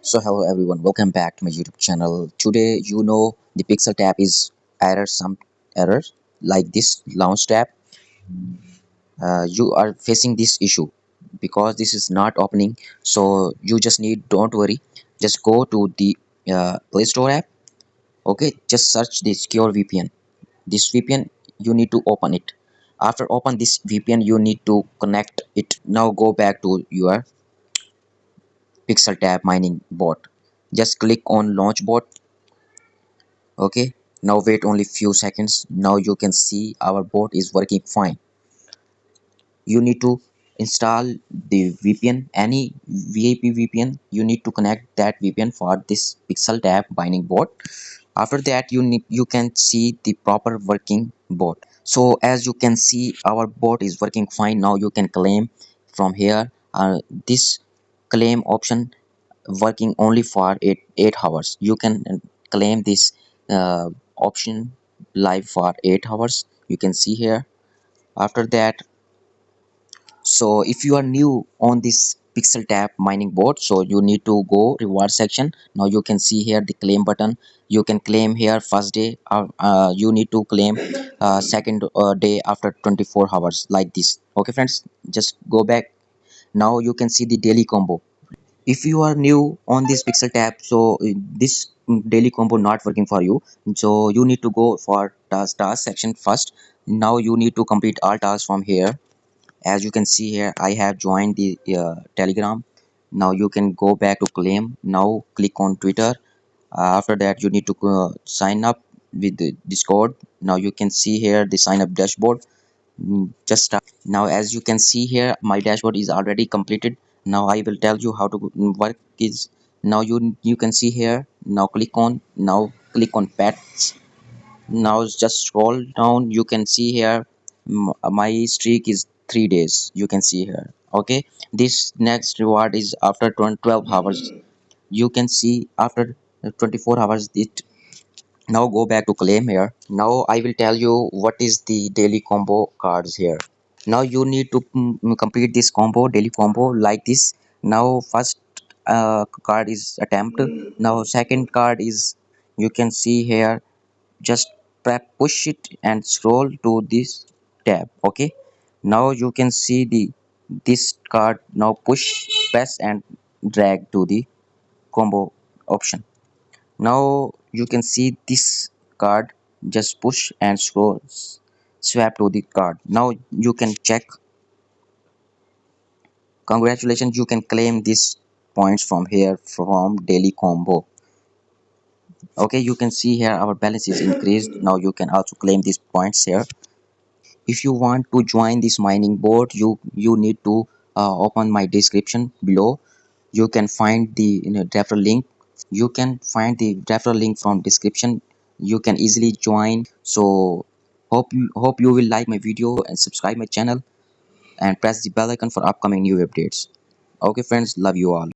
So hello everyone, welcome back to my YouTube channel. Today the Pixel tab is some error like this launch tab. You are facing this issue because this is not opening. So you just need, don't worry, just go to the Play Store app. Okay, just search the secure VPN. This VPN you need to open it. After open this VPN you need to connect it. Now go back to your Pixel tab mining bot. Just click on launch bot. Okay, now wait only few seconds. Now you can see our bot is working fine. You need to install the VPN, any VIP VPN. You need to connect that VPN for this Pixel tab binding bot. After that you can see the proper working bot. So as you can see our bot is working fine. Now you can claim from here. This claim option working only for 8 hours. You can claim this option live for 8 hours. You can see here. After that, so if you are new on this Pixel tab mining bot, so you need to go reward section. Now you can see here the claim button. You can claim here first day, or you need to claim second day after 24 hours like this. Okay friends, just go back. Now you can see the daily combo. If you are new on this Pixel tab, so this daily combo not working for you. So you need to go for task section first. Now you need to complete all tasks from here. As you can see here, I have joined the Telegram. Now you can go back to claim. Now click on Twitter. After that you need to sign up with the Discord. Now you can see here the sign up dashboard. Just start. Now as you can see here, my dashboard is already completed. Now I will tell you how to work is. Now you can see here. Now click on pets. Now just scroll down. You can see here, my streak is 3 days. You can see here. Okay, this next reward is after 12 hours. You can see after 24 hours it. Now go back to claim here. Now I will tell you what is the daily combo cards here. Now you need to complete this combo, daily combo like this. Now first card is attempt. Now second card is, you can see here, just push it and scroll to this tab. Okay, now you can see this card. Now push, press and drag to the combo option. Now you can see this card, just push and scroll, swap to the card. Now you can check. Congratulations, you can claim these points from here from daily combo. Okay, you can see here our balance is increased. Now you can also claim these points here. If you want to join this mining board, you need to open my description below. You can find the referral link. You can find the referral link from description. You can easily join. So hope you will like my video and subscribe my channel and press the bell icon for upcoming new updates. Okay friends, love you all.